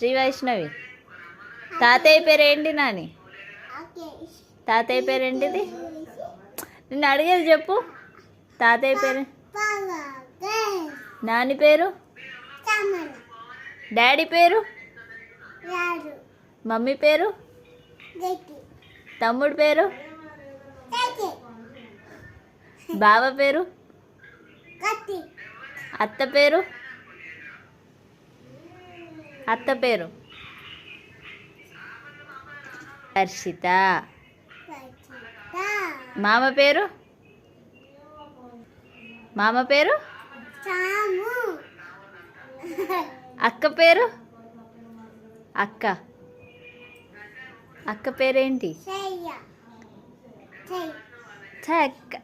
శ్రీ వైష్ణవి. తాతయ్య పేరు ఏంటి నాని? తాతయ్య పేరు ఏంటిది? నిన్ను అడిగేది చెప్పు. తాతయ్య పేరు? నాని పేరు? డాడీ పేరు? మమ్మీ పేరు? తమ్ముడు పేరు? బావ పేరు? అత్త పేరు? అత్త పేరు హర్షిత. మామ పేరు? మామ పేరు? అక్క పేరు? అక్క. అక్క పేరేంటి? అక్క.